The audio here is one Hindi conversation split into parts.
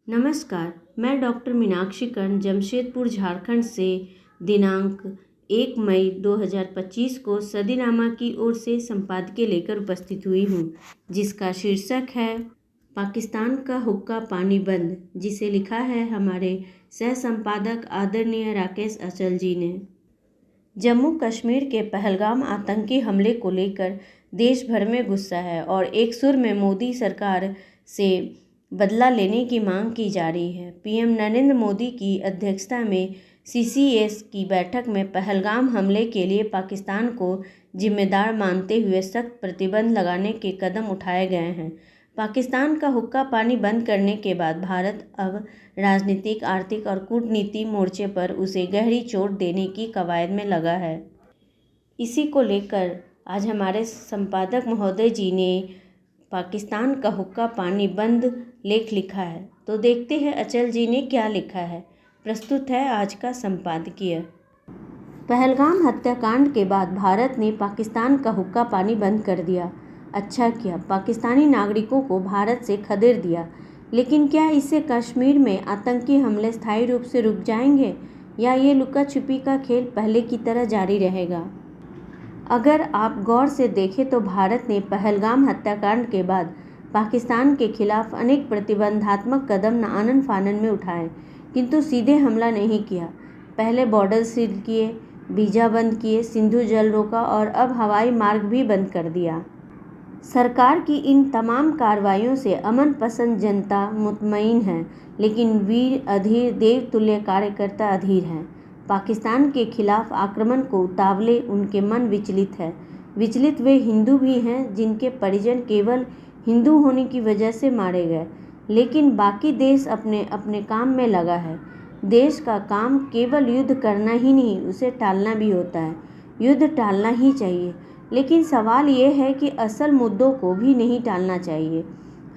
नमस्कार, मैं डॉक्टर मीनाक्षी कर्ण जमशेदपुर झारखंड से दिनांक 1 मई 2025 को सदीनामा की ओर से संपादकीय लेकर उपस्थित हुई हूँ, जिसका शीर्षक है पाकिस्तान का हुक्का पानी बंद, जिसे लिखा है हमारे सह संपादक आदरणीय राकेश अचल जी ने। जम्मू कश्मीर के पहलगाम आतंकी हमले को लेकर देश भर में गुस्सा है और एक सुर में मोदी सरकार से बदला लेने की मांग की जा रही है। पीएम नरेंद्र मोदी की अध्यक्षता में सीसीएस की बैठक में पहलगाम हमले के लिए पाकिस्तान को जिम्मेदार मानते हुए सख्त प्रतिबंध लगाने के कदम उठाए गए हैं। पाकिस्तान का हुक्का पानी बंद करने के बाद भारत अब राजनीतिक, आर्थिक और कूटनीति मोर्चे पर उसे गहरी चोट देने की कवायद में लगा है। इसी को लेकर आज हमारे संपादक महोदय जी ने पाकिस्तान का हुक्का पानी बंद लेख लिखा है। तो देखते हैं अचल जी ने क्या लिखा है। प्रस्तुत है आज का संपादकीय। पहलगाम हत्याकांड के बाद भारत ने पाकिस्तान का हुक्का पानी बंद कर दिया। अच्छा किया, पाकिस्तानी नागरिकों को भारत से खदेड़ दिया। लेकिन क्या इससे कश्मीर में आतंकी हमले स्थायी रूप से रुक जाएंगे या ये लुका छिपी का खेल पहले की तरह जारी रहेगा? अगर आप गौर से देखें तो भारत ने पहलगाम हत्याकांड के बाद पाकिस्तान के खिलाफ अनेक प्रतिबंधात्मक कदम आनन फानन में उठाए, किंतु सीधे हमला नहीं किया। पहले बॉर्डर सील किए, वीजा बंद किए, सिंधु जल रोका और अब हवाई मार्ग भी बंद कर दिया। सरकार की इन तमाम कार्रवाइयों से अमन पसंद जनता मुतमईन है, लेकिन वीर अधीर देवतुल्य कार्यकर्ता अधीर हैं। पाकिस्तान के खिलाफ आक्रमण को उतावले उनके मन विचलित है। विचलित वे हिंदू भी हैं जिनके परिजन केवल हिंदू होने की वजह से मारे गए, लेकिन बाकी देश अपने अपने काम में लगा है। देश का काम केवल युद्ध करना ही नहीं, उसे टालना भी होता है। युद्ध टालना ही चाहिए, लेकिन सवाल ये है कि असल मुद्दों को भी नहीं टालना चाहिए।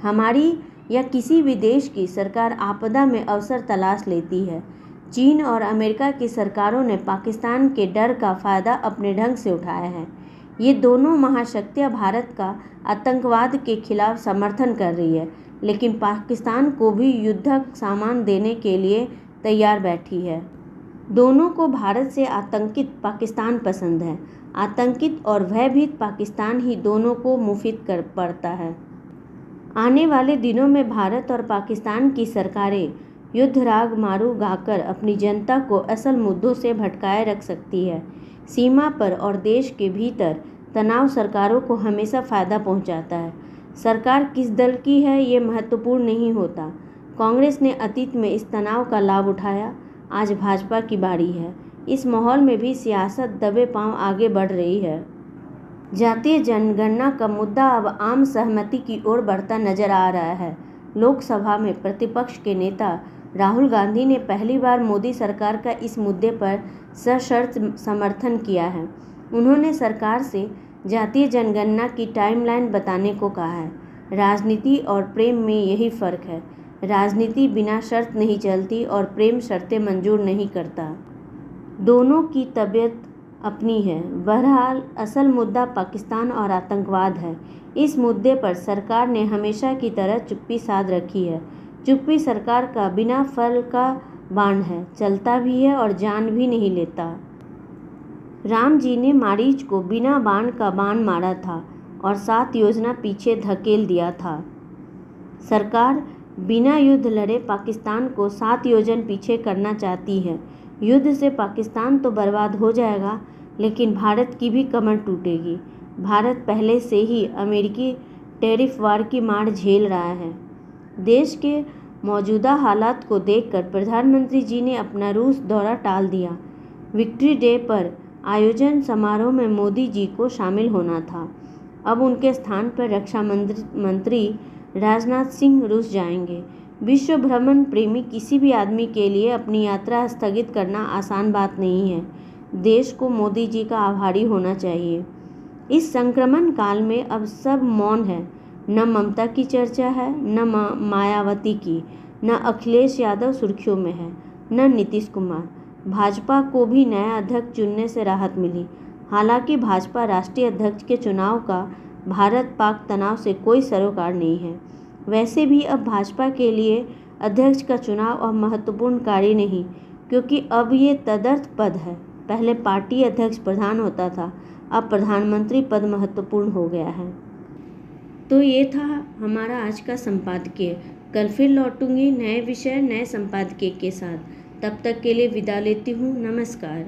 हमारी या किसी भी देश की सरकार आपदा में अवसर तलाश लेती है। चीन और अमेरिका की सरकारों ने पाकिस्तान के डर का फ़ायदा अपने ढंग से उठाया है। ये दोनों महाशक्तियाँ भारत का आतंकवाद के खिलाफ समर्थन कर रही है, लेकिन पाकिस्तान को भी युद्धक सामान देने के लिए तैयार बैठी है। दोनों को भारत से आतंकित पाकिस्तान पसंद है। आतंकित और भयभीत पाकिस्तान ही दोनों को मुफीद कर पड़ता है। आने वाले दिनों में भारत और पाकिस्तान की सरकारें युद्ध राग मारू गाकर अपनी जनता को असल मुद्दों से भटकाए रख सकती है। सीमा पर और देश के भीतर तनाव सरकारों को हमेशा फ़ायदा पहुंचाता है। सरकार किस दल की है ये महत्वपूर्ण नहीं होता। कांग्रेस ने अतीत में इस तनाव का लाभ उठाया, आज भाजपा की बारी है। इस माहौल में भी सियासत दबे पांव आगे बढ़ रही है। जातीय जनगणना का मुद्दा अब आम सहमति की ओर बढ़ता नजर आ रहा है। लोकसभा में प्रतिपक्ष के नेता राहुल गांधी ने पहली बार मोदी सरकार का इस मुद्दे पर सशर्त समर्थन किया है। उन्होंने सरकार से जातीय जनगणना की टाइमलाइन बताने को कहा है। राजनीति और प्रेम में यही फ़र्क है। राजनीति बिना शर्त नहीं चलती और प्रेम शर्तें मंजूर नहीं करता। दोनों की तबीयत अपनी है। बहरहाल असल मुद्दा पाकिस्तान और आतंकवाद है। इस मुद्दे पर सरकार ने हमेशा की तरह चुप्पी साध रखी है। चुप्पी सरकार का बिना फल का बाण है, चलता भी है और जान भी नहीं लेता। राम जी ने मारीच को बिना बाण का बाण मारा था और 7 योजना पीछे धकेल दिया था। सरकार बिना युद्ध लड़े पाकिस्तान को 7 योजन पीछे करना चाहती है। युद्ध से पाकिस्तान तो बर्बाद हो जाएगा, लेकिन भारत की भी कमर टूटेगी। भारत पहले से ही अमेरिकी टैरिफ वार की मार झेल रहा है। देश के मौजूदा हालात को देखकर प्रधानमंत्री जी ने अपना रूस दौरा टाल दिया। विक्ट्री डे पर आयोजन समारोह में मोदी जी को शामिल होना था। अब उनके स्थान पर रक्षा मंत्री राजनाथ सिंह रूस जाएंगे। विश्व भ्रमण प्रेमी किसी भी आदमी के लिए अपनी यात्रा स्थगित करना आसान बात नहीं है। देश को मोदी जी का आभारी होना चाहिए। इस संक्रमण काल में अब सब मौन है। न ममता की चर्चा है, न मायावती की, न अखिलेश यादव सुर्खियों में है, न नीतीश कुमार। भाजपा को भी नया अध्यक्ष चुनने से राहत मिली। हालांकि भाजपा राष्ट्रीय अध्यक्ष के चुनाव का भारत पाक तनाव से कोई सरोकार नहीं है। वैसे भी अब भाजपा के लिए अध्यक्ष का चुनाव अब महत्वपूर्ण कार्य नहीं, क्योंकि अब ये तदर्थ पद है। पहले पार्टी अध्यक्ष प्रधान होता था, अब प्रधानमंत्री पद महत्वपूर्ण हो गया है। तो ये था हमारा आज का संपादकीय। कल फिर लौटूंगी नए विषय, नए संपादकीय के साथ। तब तक के लिए विदा लेती हूँ। नमस्कार।